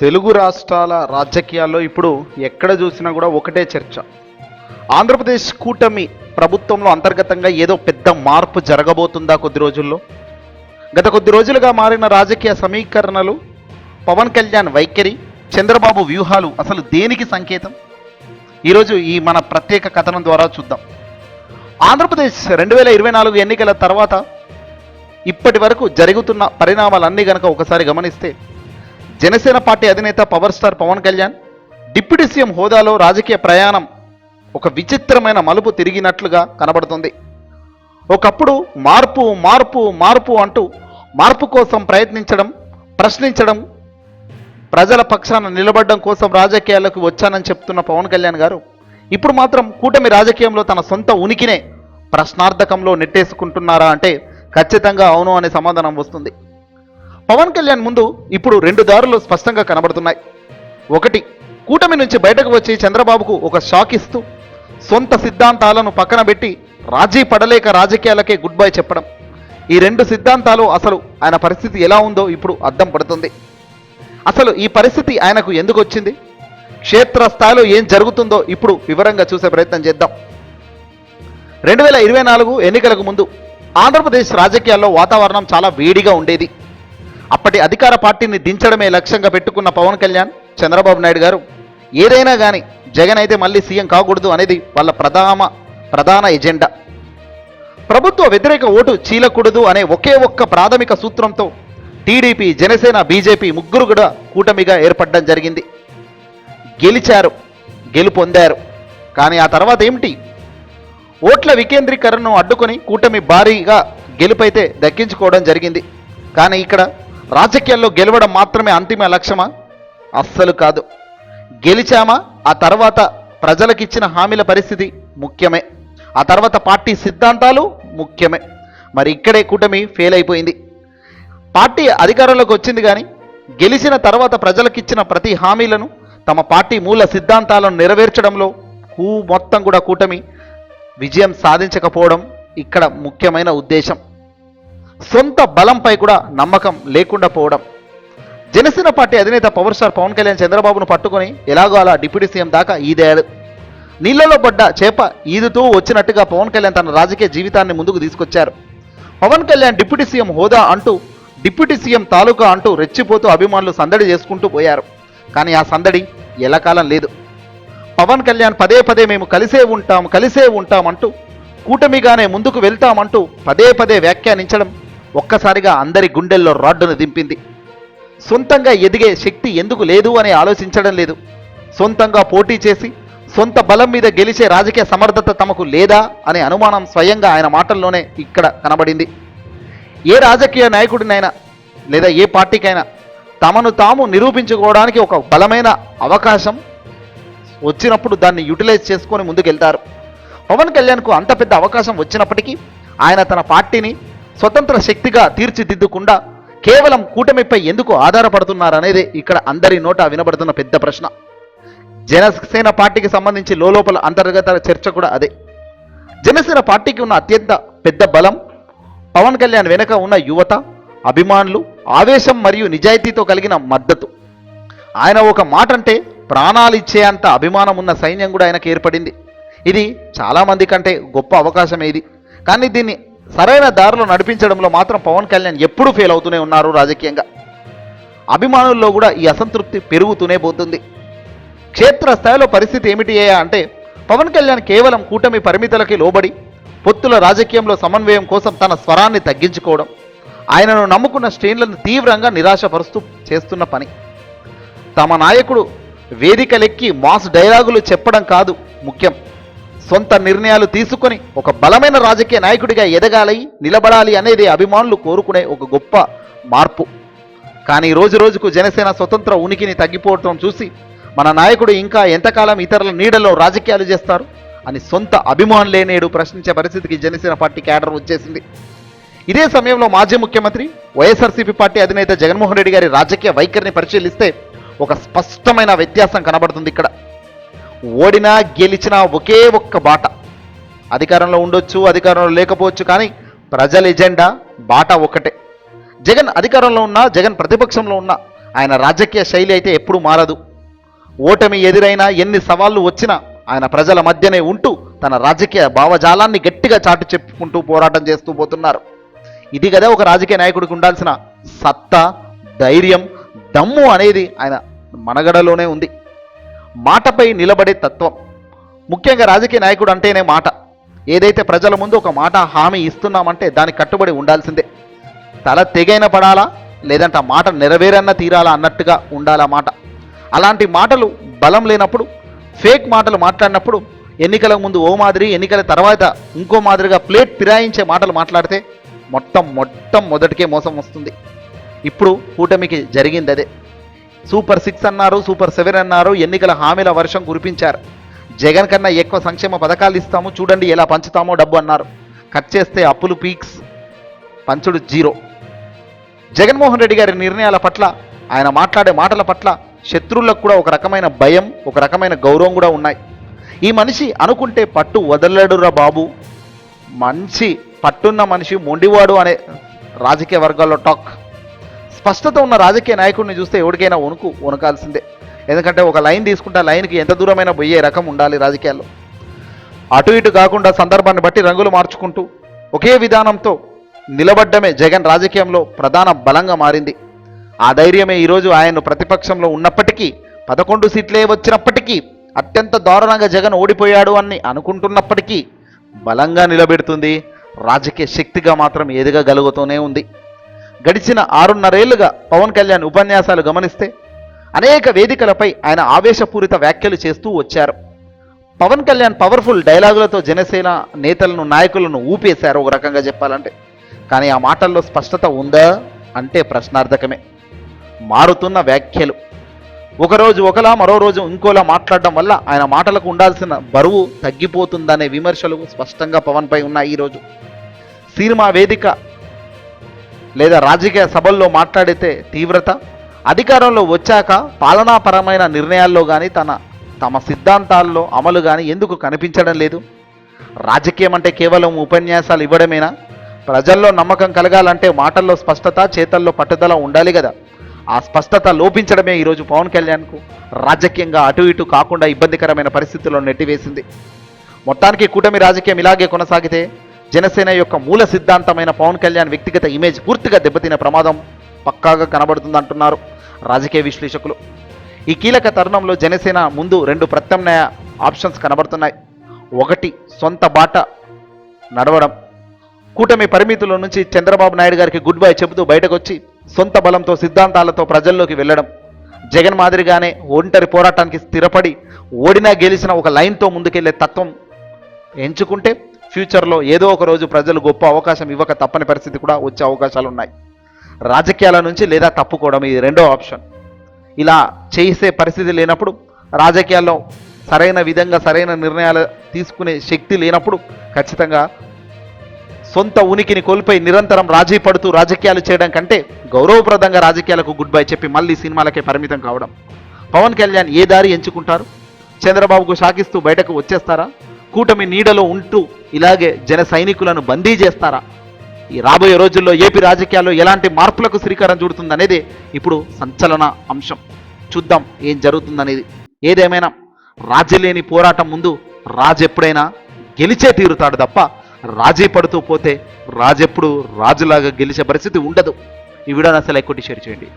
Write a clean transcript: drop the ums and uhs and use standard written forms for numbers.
తెలుగు రాష్ట్రాల రాజకీయాల్లో ఇప్పుడు ఎక్కడ చూసినా కూడా ఒకటే చర్చ. ఆంధ్రప్రదేశ్ కూటమి ప్రభుత్వంలో అంతర్గతంగా ఏదో పెద్ద మార్పు జరగబోతుందా కొద్ది రోజుల్లో? గత కొద్ది రోజులుగా మారిన రాజకీయ సమీకరణలు, పవన్ కళ్యాణ్ వైఖరి, చంద్రబాబు వ్యూహాలు అసలు దేనికి సంకేతం? ఈరోజు ఈ మన ప్రత్యేక కథనం ద్వారా చూద్దాం. ఆంధ్రప్రదేశ్ 2024 ఎన్నికల తర్వాత ఇప్పటి వరకు జరుగుతున్న పరిణామాలన్నీ గనక ఒకసారి గమనిస్తే, జనసేన పార్టీ అధినేత power star Pawan Kalyan deputy CM హోదాలో రాజకీయ ప్రయాణం ఒక విచిత్రమైన మలుపు తిరిగినట్లుగా కనబడుతుంది. ఒకప్పుడు మార్పు మార్పు మార్పు అంటూ మార్పు కోసం ప్రయత్నించడం, ప్రశ్నించడం, ప్రజల పక్షాన నిలబడడం కోసం రాజకీయాలకు వచ్చానని చెప్తున్న పవన్ కళ్యాణ్ గారు ఇప్పుడు మాత్రం కూటమి రాజకీయంలో తన సొంత ఉనికినే ప్రశ్నార్థకంలో నెట్టేసుకుంటున్నారా అంటే ఖచ్చితంగా అవును అనే సమాధానం వస్తుంది. పవన్ కళ్యాణ్ ముందు ఇప్పుడు రెండు దారులు స్పష్టంగా కనబడుతున్నాయి. ఒకటి, కూటమి నుంచి బయటకు వచ్చి చంద్రబాబుకు ఒక షాక్ ఇస్తూ సొంత సిద్ధాంతాలను పక్కన పెట్టి రాజీ పడలేక రాజకీయాలకే గుడ్ బై చెప్పడం. ఈ రెండు సిద్ధాంతాలు అసలు ఆయన పరిస్థితి ఎలా ఉందో ఇప్పుడు అద్దం పడుతుంది. అసలు ఈ పరిస్థితి ఆయనకు ఎందుకు వచ్చింది, క్షేత్రస్థాయిలో ఏం జరుగుతుందో ఇప్పుడు వివరంగా చూసే ప్రయత్నం చేద్దాం. 2024 ఎన్నికలకు ముందు ఆంధ్రప్రదేశ్ రాజకీయాల్లో వాతావరణం చాలా వేడిగా ఉండేది. అప్పటి అధికార పార్టీని దించడమే లక్ష్యంగా పెట్టుకున్న పవన్ కళ్యాణ్, చంద్రబాబు నాయుడు గారు ఏదైనా కానీ జగన్ అయితే మళ్ళీ సీఎం కాకూడదు అనేది వాళ్ళ ప్రధాన ఎజెండా. ప్రభుత్వ వ్యతిరేక ఓటు చీలకూడదు అనే ఒకే ఒక్క ప్రాథమిక సూత్రంతో టీడీపీ, జనసేన, బీజేపీ ముగ్గురు కూడా కూటమిగా ఏర్పడడం జరిగింది. గెలిచారు, గెలుపొందారు. కానీ ఆ తర్వాత ఏమిటి? ఓట్ల వికేంద్రీకరణను అడ్డుకొని కూటమి భారీగా గెలుపైతే దక్కించుకోవడం జరిగింది. కానీ ఇక్కడ రాజకీయాల్లో గెలవడం మాత్రమే అంతిమ లక్ష్యమా? అస్సలు కాదు. గెలిచామా, ఆ తర్వాత ప్రజలకిచ్చిన హామీల పరిస్థితి ముఖ్యమే, ఆ తర్వాత పార్టీ సిద్ధాంతాలు ముఖ్యమే. మరి ఇక్కడే కూటమి ఫెయిల్ అయిపోయింది. పార్టీ అధికారంలోకి వచ్చింది కానీ గెలిచిన తర్వాత ప్రజలకిచ్చిన ప్రతి హామీలను, తమ పార్టీ మూల సిద్ధాంతాలను నెరవేర్చడంలో మొత్తం కూడా కూటమి విజయం సాధించకపోవడం ఇక్కడ ముఖ్యమైన ఉద్దేశం. సొంత బలంపై కూడా నమ్మకం లేకుండా పోవడం. జనసేన పార్టీ అధినేత పవర్ స్టార్ పవన్ కళ్యాణ్ చంద్రబాబును పట్టుకొని ఎలాగో అలా డిప్యూటీ సీఎం దాకా ఈదాడు. నీళ్లలో పడ్డ చేప ఈదుతూ వచ్చినట్టుగా పవన్ కళ్యాణ్ తన రాజకీయ జీవితాన్ని ముందుకు తీసుకొచ్చారు. పవన్ కళ్యాణ్ డిప్యూటీ సీఎం హోదా అంటూ, డిప్యూటీ సీఎం తాలూకా అంటూ రెచ్చిపోతూ అభిమానులు సందడి చేసుకుంటూ పోయారు. కానీ ఆ సందడి ఎల్లకాలం లేదు. పవన్ కళ్యాణ్ పదే పదే మేము కలిసే ఉంటాం అంటూ, కూటమిగానే ముందుకు వెళ్తామంటూ పదే పదే వ్యాఖ్యానించడం ఒక్కసారిగా అందరి గుండెల్లో రాడ్డును దింపింది. సొంతంగా ఎదిగే శక్తి ఎందుకు లేదు అని ఆలోచించడం లేదు. సొంతంగా పోటీ చేసి సొంత బలం మీద గెలిచే రాజకీయ సమర్థత తమకు లేదా అనే అనుమానం స్వయంగా ఆయన మాటల్లోనే ఇక్కడ కనబడింది. ఏ రాజకీయ నాయకుడినైనా లేదా ఏ పార్టీకైనా తమను తాము నిరూపించుకోవడానికి ఒక బలమైన అవకాశం వచ్చినప్పుడు దాన్ని యూటిలైజ్ చేసుకొని ముందుకెళ్తారు. పవన్ కళ్యాణ్కు అంత పెద్ద అవకాశం వచ్చినప్పటికీ ఆయన తన పార్టీని స్వతంత్ర శక్తిగా తీర్చిదిద్దకుండా కేవలం కూటమిపై ఎందుకు ఆధారపడుతున్నారనేదే ఇక్కడ అందరి నోట వినబడుతున్న పెద్ద ప్రశ్న. జనసేన పార్టీకి సంబంధించి లోపల అంతర్గత చర్చ కూడా అదే. జనసేన పార్టీకి ఉన్న అత్యంత పెద్ద బలం పవన్ కళ్యాణ్ వెనుక ఉన్న యువత, అభిమానులు, ఆవేశం మరియు నిజాయితీతో కలిగిన మద్దతు. ఆయన ఒక మాట అంటే ప్రాణాలు ఇచ్చేంత అభిమానం ఉన్న సైన్యం కూడా ఆయనకు ఏర్పడింది. ఇది చాలామంది కంటే గొప్ప అవకాశం ఇది. కానీ దీన్ని సరైన దారిలో నడిపించడంలో మాత్రం పవన్ కళ్యాణ్ ఎప్పుడూ ఫెయిల్ అవుతూనే ఉన్నారు. రాజకీయంగా అభిమానుల్లో కూడా ఈ అసంతృప్తి పెరుగుతూనే పోతుంది. క్షేత్రస్థాయిలో పరిస్థితి ఏమిటి అంటే, పవన్ కళ్యాణ్ కేవలం కూటమి పరిమితులకి లోబడి పొత్తుల రాజకీయంలో సమన్వయం కోసం తన స్వరాన్ని తగ్గించుకోవడం, ఆయనను నమ్ముకున్న శ్రేణులను తీవ్రంగా నిరాశపరుస్తూ చేస్తున్న పని. తమ నాయకుడు వేదికలెక్కి మాస్ డైలాగులు చెప్పడం కాదు ముఖ్యం, సొంత నిర్ణయాలు తీసుకొని ఒక బలమైన రాజకీయ నాయకుడిగా ఎదగాలి, నిలబడాలి అనేది అభిమానులు కోరుకునే ఒక గొప్ప మార్పు. కానీ రోజు రోజుకు జనసేన స్వతంత్ర ఉనికిని తగ్గిపోవటం చూసి మన నాయకుడు ఇంకా ఎంతకాలం ఇతరుల నీడలో రాజకీయాలు చేస్తారు అని సొంత అభిమానులే నేడు ప్రశ్నించే పరిస్థితికి జనసేన పార్టీ క్యాడర్ వచ్చేసింది. ఇదే సమయంలో మాజీ ముఖ్యమంత్రి, వైఎస్ఆర్సీపీ పార్టీ అధినేత జగన్మోహన్ రెడ్డి గారి రాజకీయ వైఖరిని పరిశీలిస్తే ఒక స్పష్టమైన వ్యత్యాసం కనబడుతుంది. ఇక్కడ ఓడినా గెలిచినా ఒకే ఒక్క బాట. అధికారంలో ఉండొచ్చు, అధికారంలో లేకపోవచ్చు, కానీ ప్రజల ఎజెండా బాట ఒకటే. జగన్ అధికారంలో ఉన్నా, జగన్ ప్రతిపక్షంలో ఉన్నా ఆయన రాజకీయ శైలి అయితే ఎప్పుడూ మారదు. ఓటమి ఎదురైనా ఎన్ని సవాళ్లు వచ్చినా ఆయన ప్రజల మధ్యనే ఉంటూ తన రాజకీయ భావజాలాన్ని గట్టిగా చాటు చెప్పుకుంటూ పోరాటం చేస్తూ పోతున్నారు. ఇది కదా ఒక రాజకీయ నాయకుడికి ఉండాల్సిన సత్తా, ధైర్యం, దమ్ము అనేది ఆయన మనగడలోనే ఉంది. మాటపై నిలబడే తత్వం. ముఖ్యంగా రాజకీయ నాయకుడు అంటేనే మాట. ఏదైతే ప్రజల ముందు ఒక మాట హామీ ఇస్తున్నామంటే దానికి కట్టుబడి ఉండాల్సిందే. తల తెగైన పడాలా, లేదంటే ఆ మాట నెరవేరన్న తీరాలా అన్నట్టుగా ఉండాలా మాట. అలాంటి మాటలు బలం లేనప్పుడు, ఫేక్ మాటలు మాట్లాడినప్పుడు, ఎన్నికల ముందు ఓ మాదిరి, ఎన్నికల తర్వాత ఇంకో మాదిరిగా ప్లేట్ ఫిరాయించే మాటలు మాట్లాడితే మొదటికే మోసం వస్తుంది. ఇప్పుడు కూటమికి జరిగింది అదే. సూపర్ 6 అన్నారు, సూపర్ 7 అన్నారు, ఎన్నికల హామీల వర్షం కురిపించారు. జగన్ కన్నా ఎక్కువ సంక్షేమ పథకాలు ఇస్తాము, చూడండి ఎలా పంచుతామో డబ్బు అన్నారు. కట్ చేస్తే అప్పులు పీక్స్, పంచుడు జీరో. జగన్మోహన్ రెడ్డి గారి నిర్ణయాల పట్ల, ఆయన మాట్లాడే మాటల పట్ల శత్రువులకు కూడా ఒక రకమైన భయం, ఒక రకమైన గౌరవం కూడా ఉన్నాయి. ఈ మనిషి అనుకుంటే పట్టు వదలడురా బాబు, మంచి పట్టున్న మనిషి మొండివాడు అనే రాజకీయ వర్గాల్లో టాక్. స్పష్టత ఉన్న రాజకీయ నాయకుడిని చూస్తే ఎవరికైనా వణుకాల్సిందే. ఎందుకంటే ఒక లైన్ తీసుకుంటే లైన్కి ఎంత దూరమైనా పోయే రకం ఉండాలి రాజకీయాల్లో. అటు ఇటు కాకుండా సందర్భాన్ని బట్టి రంగులు మార్చుకుంటూ ఒకే విధానంతో నిలబడ్డమే జగన్ రాజకీయంలో ప్రధాన బలంగా మారింది. ఆ ధైర్యమే ఈరోజు ఆయన్ను ప్రతిపక్షంలో ఉన్నప్పటికీ, 11 సీట్లే వచ్చినప్పటికీ, అత్యంత దారుణంగా జగన్ ఓడిపోయాడు అని అనుకుంటున్నప్పటికీ బలంగా నిలబెడుతుంది. రాజకీయ శక్తిగా మాత్రం ఎదగగలుగుతూనే ఉంది. గడిచిన 6.5 ఏళ్లుగా పవన్ కళ్యాణ్ ఉపన్యాసాలు గమనిస్తే అనేక వేదికలపై ఆయన ఆవేశపూరిత వ్యాఖ్యలు చేస్తూ వచ్చారు. పవన్ కళ్యాణ్ పవర్ఫుల్ డైలాగులతో జనసేన నేతలను, నాయకులను ఊపేశారు ఒక రకంగా చెప్పాలంటే. కానీ ఆ మాటల్లో స్పష్టత ఉందా అంటే ప్రశ్నార్థకమే. మారుతున్న వ్యాఖ్యలు, ఒకరోజు ఒకలా మరో రోజు ఇంకోలా మాట్లాడడం వల్ల ఆయన మాటలకు ఉండాల్సిన బరువు తగ్గిపోతుందనే విమర్శలు స్పష్టంగా పవన్పై ఉన్నాయి. ఈరోజు సినిమా వేదిక లేదా రాజకీయ సభల్లో మాట్లాడితే తీవ్రత, అధికారంలో వచ్చాక పాలనాపరమైన నిర్ణయాల్లో కానీ తమ సిద్ధాంతాల్లో అమలు కానీ ఎందుకు కనిపించడం లేదు? రాజకీయం అంటే కేవలం ఉపన్యాసాలు ఇవ్వడమేనా? ప్రజల్లో నమ్మకం కలగాలంటే మాటల్లో స్పష్టత, చేతల్లో పట్టుదల ఉండాలి కదా. ఆ స్పష్టత లోపించడమే ఈరోజు పవన్ కళ్యాణ్కు రాజకీయంగా అటు ఇటు కాకుండా ఇబ్బందికరమైన పరిస్థితుల్లో నెట్టివేసింది. మొత్తానికి కూటమి రాజకీయం ఇలాగే కొనసాగితే జనసేన యొక్క మూల సిద్ధాంతమైన పవన్ కళ్యాణ్ వ్యక్తిగత ఇమేజ్ పూర్తిగా దెబ్బతినే ప్రమాదం పక్కాగా కనబడుతుందంటున్నారు రాజకీయ విశ్లేషకులు. ఈ కీలక తరుణంలో జనసేన ముందు 2 ప్రత్యామ్నాయ ఆప్షన్స్ కనబడుతున్నాయి. ఒకటి, సొంత బాట నడవడం. కూటమి పరిమితుల నుంచి చంద్రబాబు నాయుడు గారికి గుడ్ బై చెబుతూ బయటకు వచ్చి సొంత బలంతో, సిద్ధాంతాలతో ప్రజల్లోకి వెళ్ళడం. జగన్ మాదిరిగానే ఒంటరి పోరాటానికి స్థిరపడి ఓడినా గెలిచిన ఒక లైన్తో ముందుకెళ్లే తత్వం ఎంచుకుంటే ఫ్యూచర్లో ఏదో ఒక రోజు ప్రజలు గొప్ప అవకాశం ఇవ్వక తప్పని పరిస్థితి కూడా వచ్చే అవకాశాలు ఉన్నాయి. రాజకీయాల నుంచి లేదా తప్పుకోవడం, ఇది రెండో ఆప్షన్. ఇలా చేసే పరిస్థితి లేనప్పుడు, రాజకీయాల్లో సరైన విధంగా సరైన నిర్ణయాలు తీసుకునే శక్తి లేనప్పుడు ఖచ్చితంగా సొంత ఉనికిని కోల్పోయి నిరంతరం రాజీ పడుతూ రాజకీయాలు చేయడం కంటే గౌరవప్రదంగా రాజకీయాలకు గుడ్ బై చెప్పి మళ్ళీ సినిమాలకే పరిమితం కావడం. పవన్ కళ్యాణ్ ఏ దారి ఎంచుకుంటారు? చంద్రబాబుకు షాకిస్తూ బయటకు వచ్చేస్తారా? కూటమి నీడలో ఉంటూ ఇలాగే జన సైనికులను బందీ చేస్తారా? ఈ రాబోయే రోజుల్లో ఏపీ రాజకీయాల్లో ఎలాంటి మార్పులకు శ్రీకారం చుడుతుందనేది ఇప్పుడు సంచలన అంశం. చూద్దాం ఏం జరుగుతుందనేది. ఏదేమైనా రాజీ లేని పోరాటం ముందు రాజు ఎప్పుడైనా గెలిచే తీరుతాడు తప్ప రాజీ పడుతూ పోతే రాజెప్పుడు రాజులాగా గెలిచే పరిస్థితి ఉండదు. ఈ వీడియోని అసలు ఎక్కువ షేర్ చేయండి.